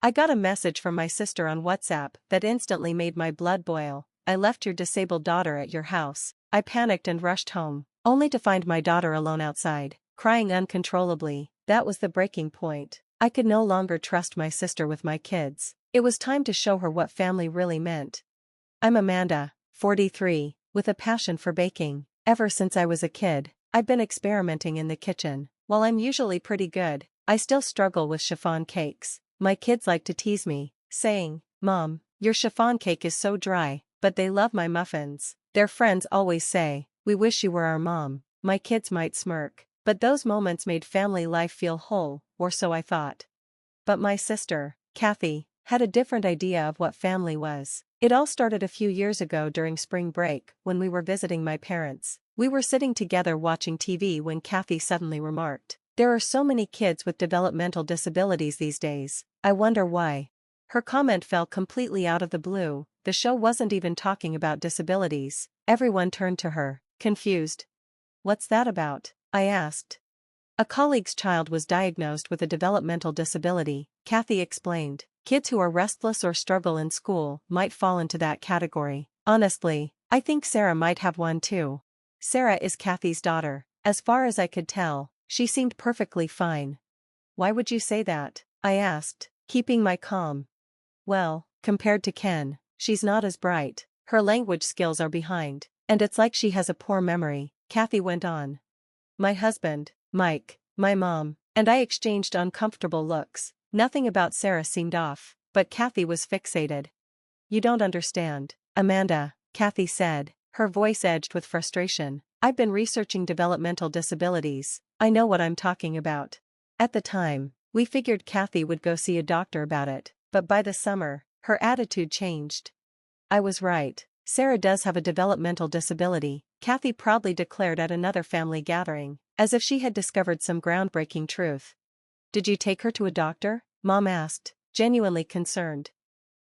I got a message from my sister on WhatsApp that instantly made my blood boil. I left your disabled daughter at your house. I panicked and rushed home, only to find my daughter alone outside, crying uncontrollably. That was the breaking point. I could no longer trust my sister with my kids. It was time to show her what family really meant. I'm Amanda, 43, with a passion for baking. Ever since I was a kid, I've been experimenting in the kitchen. While I'm usually pretty good, I still struggle with chiffon cakes. My kids like to tease me, saying, "Mom, your chiffon cake is so dry," but they love my muffins. Their friends always say, "We wish you were our mom." My kids might smirk, but those moments made family life feel whole, or so I thought. But my sister, Kathy, had a different idea of what family was. It all started a few years ago during spring break when we were visiting my parents. We were sitting together watching TV when Kathy suddenly remarked, "There are so many kids with developmental disabilities these days. I wonder why." Her comment fell completely out of the blue. The show wasn't even talking about disabilities. Everyone turned to her, confused. "What's that about?" I asked. "A colleague's child was diagnosed with a developmental disability," Kathy explained. "Kids who are restless or struggle in school might fall into that category. Honestly, I think Sarah might have one too." Sarah is Kathy's daughter. As far as I could tell, she seemed perfectly fine. "Why would you say that?" I asked, keeping my calm. "Well, compared to Ken, she's not as bright. Her language skills are behind, and it's like she has a poor memory," Kathy went on. My husband, Mike, my mom, and I exchanged uncomfortable looks. Nothing about Sarah seemed off, but Kathy was fixated. "You don't understand, Amanda," Kathy said, her voice edged with frustration. "I've been researching developmental disabilities. I know what I'm talking about." At the time, we figured Kathy would go see a doctor about it, but by the summer, her attitude changed. I was right. Sarah does have a developmental disability, Kathy proudly declared at another family gathering, as if she had discovered some groundbreaking truth. "Did you take her to a doctor?" Mom asked, genuinely concerned.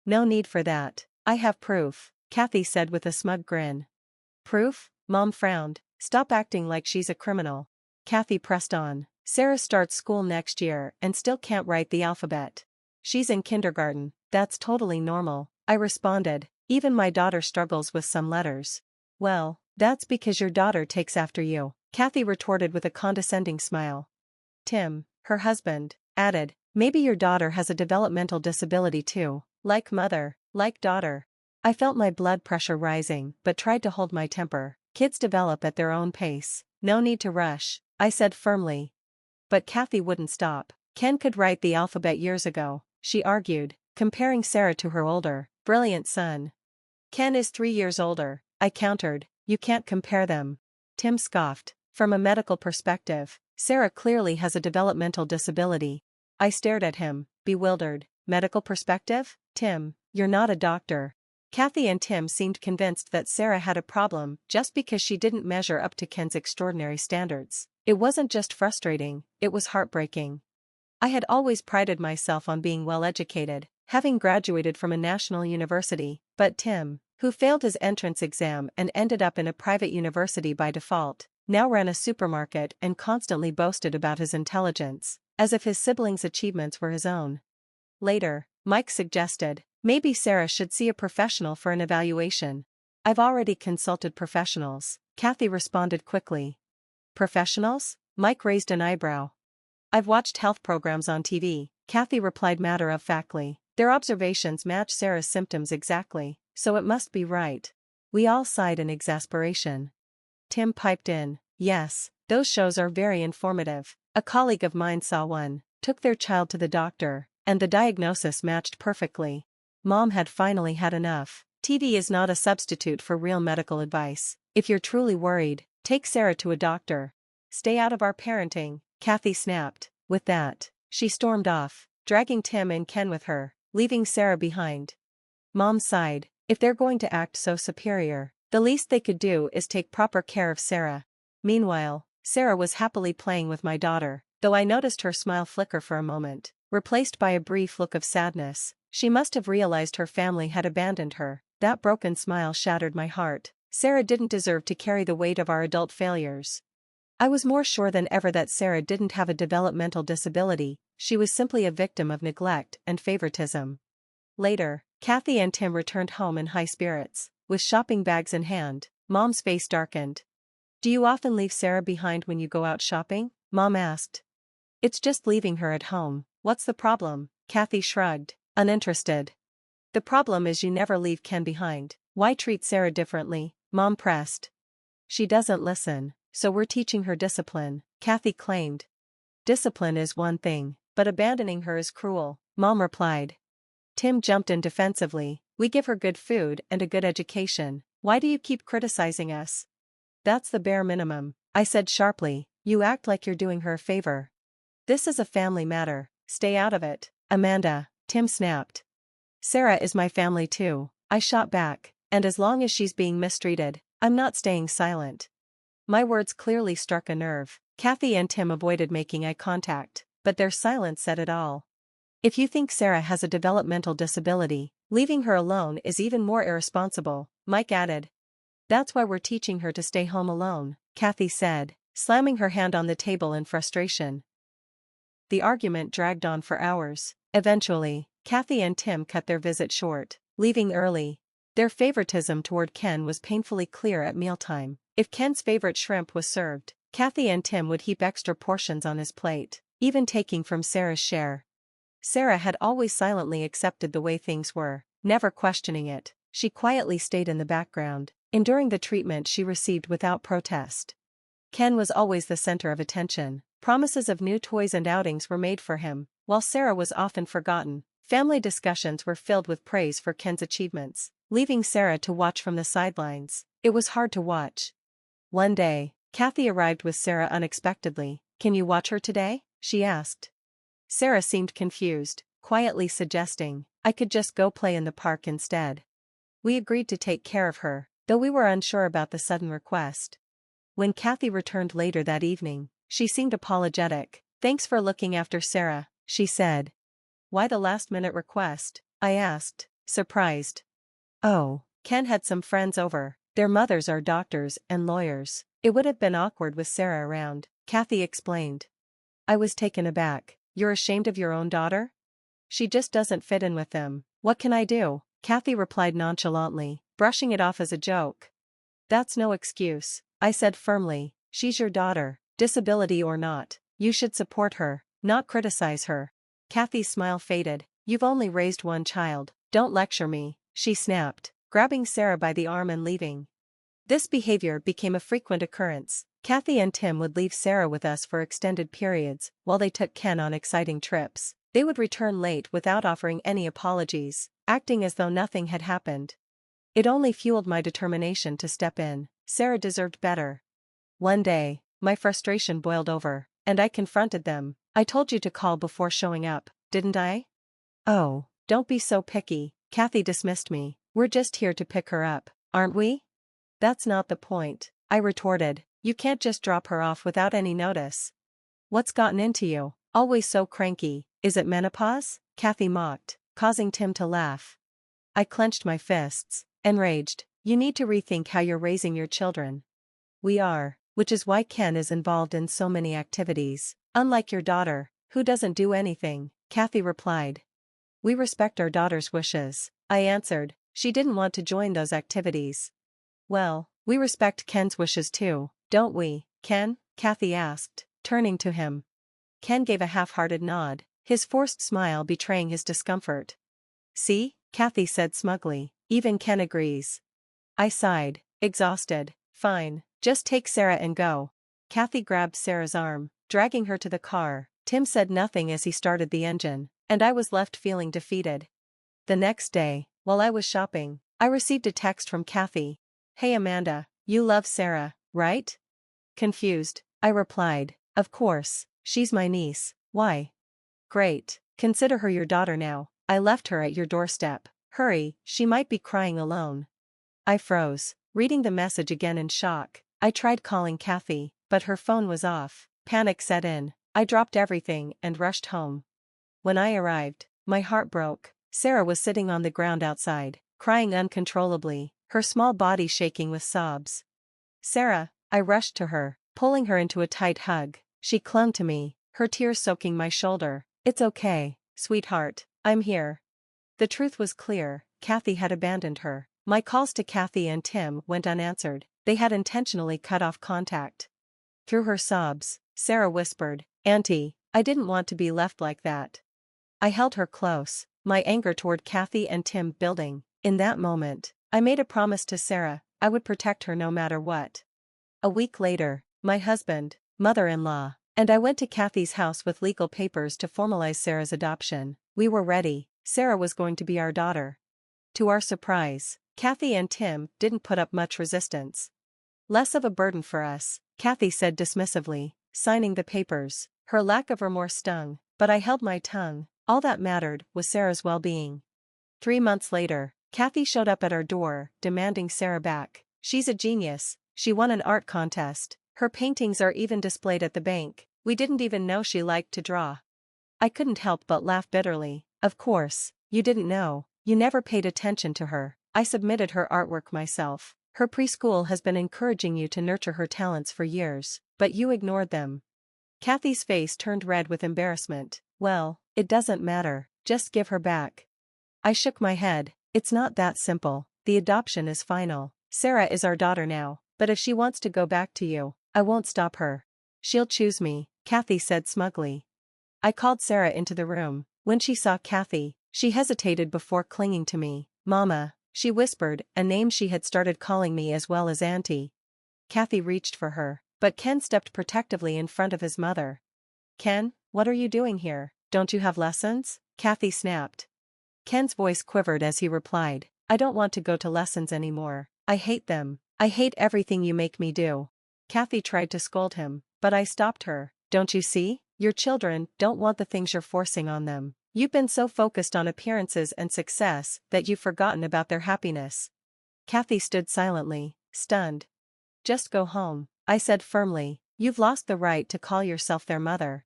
"No need for that. I have proof," Kathy said with a smug grin. "Proof?" Mom frowned. "Stop acting like she's a criminal." Kathy pressed on. "Sarah starts school next year and still can't write the alphabet. She's in kindergarten. That's totally normal," I responded. "Even my daughter struggles with some letters." "Well, that's because your daughter takes after you," Kathy retorted with a condescending smile. Tim, her husband, added, "Maybe your daughter has a developmental disability too. Like mother, like daughter." I felt my blood pressure rising but tried to hold my temper. "Kids develop at their own pace. No need to rush," I said firmly. But Kathy wouldn't stop. "Ken could write the alphabet years ago," she argued, comparing Sarah to her older, brilliant son. "Ken is 3 years older," I countered. "You can't compare them." Tim scoffed. "From a medical perspective, Sarah clearly has a developmental disability." I stared at him, bewildered. "Medical perspective? Tim, you're not a doctor." Kathy and Tim seemed convinced that Sarah had a problem just because she didn't measure up to Ken's extraordinary standards. It wasn't just frustrating, it was heartbreaking. I had always prided myself on being well-educated, having graduated from a national university, but Tim, who failed his entrance exam and ended up in a private university by default, now ran a supermarket and constantly boasted about his intelligence, as if his siblings' achievements were his own. Later, Mike suggested, "Maybe Sarah should see a professional for an evaluation." "I've already consulted professionals," Kathy responded quickly. "Professionals?" Mike raised an eyebrow. "I've watched health programs on TV," Kathy replied matter-of-factly. "Their observations match Sarah's symptoms exactly, so it must be right." We all sighed in exasperation. Tim piped in, "Yes, those shows are very informative. A colleague of mine saw one, took their child to the doctor, and the diagnosis matched perfectly." Mom had finally had enough. "TV is not a substitute for real medical advice. If you're truly worried, take Sarah to a doctor. Stay out of our parenting," Kathy snapped. With that, she stormed off, dragging Tim and Ken with her, leaving Sarah behind. Mom sighed. If they're going to act so superior, the least they could do is take proper care of Sarah. Meanwhile, Sarah was happily playing with my daughter, though I noticed her smile flicker for a moment, replaced by a brief look of sadness. She must have realized her family had abandoned her. That broken smile shattered my heart. Sarah didn't deserve to carry the weight of our adult failures. I was more sure than ever that Sarah didn't have a developmental disability, she was simply a victim of neglect and favoritism. Later, Kathy and Tim returned home in high spirits, with shopping bags in hand. Mom's face darkened. "Do you often leave Sarah behind when you go out shopping?" Mom asked. "It's just leaving her at home. What's the problem?" Kathy shrugged, uninterested. "The problem is you never leave Ken behind." "Why treat Sarah differently?" Mom pressed. "She doesn't listen, so we're teaching her discipline," Kathy claimed. "Discipline is one thing, but abandoning her is cruel," Mom replied. Tim jumped in defensively. "We give her good food and a good education. Why do you keep criticizing us?" "That's the bare minimum," I said sharply. "You act like you're doing her a favor." "This is a family matter. Stay out of it." "Amanda," Tim snapped. "Sarah is my family too," I shot back, "and as long as she's being mistreated, I'm not staying silent." My words clearly struck a nerve. Kathy and Tim avoided making eye contact, but their silence said it all. "If you think Sarah has a developmental disability, leaving her alone is even more irresponsible," Mike added. "That's why we're teaching her to stay home alone," Kathy said, slamming her hand on the table in frustration. The argument dragged on for hours. Eventually, Kathy and Tim cut their visit short, leaving early. Their favoritism toward Ken was painfully clear at mealtime. If Ken's favorite shrimp was served, Kathy and Tim would heap extra portions on his plate, even taking from Sarah's share. Sarah had always silently accepted the way things were, never questioning it. She quietly stayed in the background, enduring the treatment she received without protest. Ken was always the center of attention. Promises of new toys and outings were made for him, while Sarah was often forgotten. Family discussions were filled with praise for Ken's achievements, leaving Sarah to watch from the sidelines. It was hard to watch. One day, Kathy arrived with Sarah unexpectedly. "Can you watch her today?" she asked. Sarah seemed confused, quietly suggesting, "I could just go play in the park instead." We agreed to take care of her, though we were unsure about the sudden request. When Kathy returned later that evening, she seemed apologetic. "Thanks for looking after Sarah," she said. "Why the last-minute request?" I asked, surprised. "Oh, Ken had some friends over. Their mothers are doctors and lawyers. It would have been awkward with Sarah around," Kathy explained. I was taken aback. "You're ashamed of your own daughter?" "She just doesn't fit in with them. What can I do?" Kathy replied nonchalantly, brushing it off as a joke. "That's no excuse," I said firmly. "She's your daughter, disability or not. You should support her, not criticize her." Kathy's smile faded. "You've only raised one child, don't lecture me," she snapped, grabbing Sarah by the arm and leaving. This behavior became a frequent occurrence. Kathy and Tim would leave Sarah with us for extended periods, while they took Ken on exciting trips. They would return late without offering any apologies, acting as though nothing had happened. It only fueled my determination to step in. Sarah deserved better. One day, my frustration boiled over, and I confronted them. "I told you to call before showing up, didn't I?" "Oh, don't be so picky," Kathy dismissed me. "We're just here to pick her up, aren't we?" "That's not the point," I retorted. "You can't just drop her off without any notice." "What's gotten into you? Always so cranky. Is it menopause?" Kathy mocked, causing Tim to laugh. I clenched my fists, enraged. "You need to rethink how you're raising your children." "We are, which is why Ken is involved in so many activities. Unlike your daughter, who doesn't do anything," Kathy replied. "We respect our daughter's wishes," I answered. "She didn't want to join those activities." "Well, we respect Ken's wishes too, don't we, Ken?" Kathy asked, turning to him. Ken gave a half-hearted nod, his forced smile betraying his discomfort. "See," Kathy said smugly, "even Ken agrees." I sighed, exhausted. "Fine, just take Sarah and go." Kathy grabbed Sarah's arm, dragging her to the car. Tim said nothing as he started the engine, and I was left feeling defeated. The next day, while I was shopping, I received a text from Kathy. "Hey Amanda, you love Sarah, right?" Confused, I replied, "Of course, she's my niece. Why?" "Great, consider her your daughter now. I left her at your doorstep. Hurry, she might be crying alone." I froze, reading the message again in shock. I tried calling Kathy, but her phone was off. Panic set in. I dropped everything and rushed home. When I arrived, my heart broke. Sarah was sitting on the ground outside, crying uncontrollably, her small body shaking with sobs. "Sarah," I rushed to her. Pulling her into a tight hug, she clung to me, her tears soaking my shoulder. "It's okay, sweetheart, I'm here." The truth was clear, Kathy had abandoned her. My calls to Kathy and Tim went unanswered, they had intentionally cut off contact. Through her sobs, Sarah whispered, "Auntie, I didn't want to be left like that." I held her close, my anger toward Kathy and Tim building. In that moment, I made a promise to Sarah, I would protect her no matter what. A week later, my husband, mother-in-law, and I went to Kathy's house with legal papers to formalize Sarah's adoption. We were ready, Sarah was going to be our daughter. To our surprise, Kathy and Tim didn't put up much resistance. "Less of a burden for us," Kathy said dismissively, signing the papers. Her lack of remorse stung, but I held my tongue. All that mattered was Sarah's well-being. 3 months later, Kathy showed up at our door, demanding Sarah back. "She's a genius, she won an art contest, her paintings are even displayed at the bank. We didn't even know she liked to draw." I couldn't help but laugh bitterly. "Of course, you didn't know, you never paid attention to her. I submitted her artwork myself. Her preschool has been encouraging you to nurture her talents for years, but you ignored them." Kathy's face turned red with embarrassment. "Well, it doesn't matter, just give her back." I shook my head. "It's not that simple, the adoption is final. Sarah is our daughter now, but if she wants to go back to you, I won't stop her. She'll choose me," Kathy said smugly. I called Sarah into the room. When she saw Kathy, she hesitated before clinging to me. "Mama," she whispered, a name she had started calling me as well as Auntie. Kathy reached for her, but Ken stepped protectively in front of his mother. "Ken, what are you doing here? Don't you have lessons?" Kathy snapped. Ken's voice quivered as he replied, "I don't want to go to lessons anymore. I hate them. I hate everything you make me do." Kathy tried to scold him, but I stopped her. "Don't you see? Your children don't want the things you're forcing on them. You've been so focused on appearances and success that you've forgotten about their happiness." Kathy stood silently, stunned. "Just go home," I said firmly. "You've lost the right to call yourself their mother."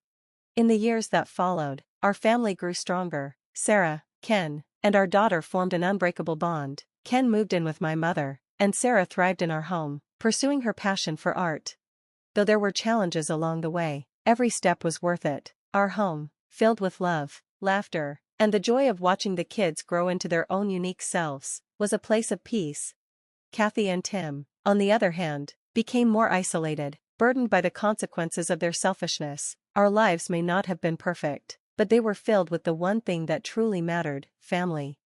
In the years that followed, our family grew stronger. Sarah, Ken, and our daughter formed an unbreakable bond. Ken moved in with my mother, and Sarah thrived in our home, pursuing her passion for art. Though there were challenges along the way, every step was worth it. Our home, filled with love, laughter, and the joy of watching the kids grow into their own unique selves, was a place of peace. Kathy and Tim, on the other hand, became more isolated, burdened by the consequences of their selfishness. Our lives may not have been perfect, but they were filled with the one thing that truly mattered: family.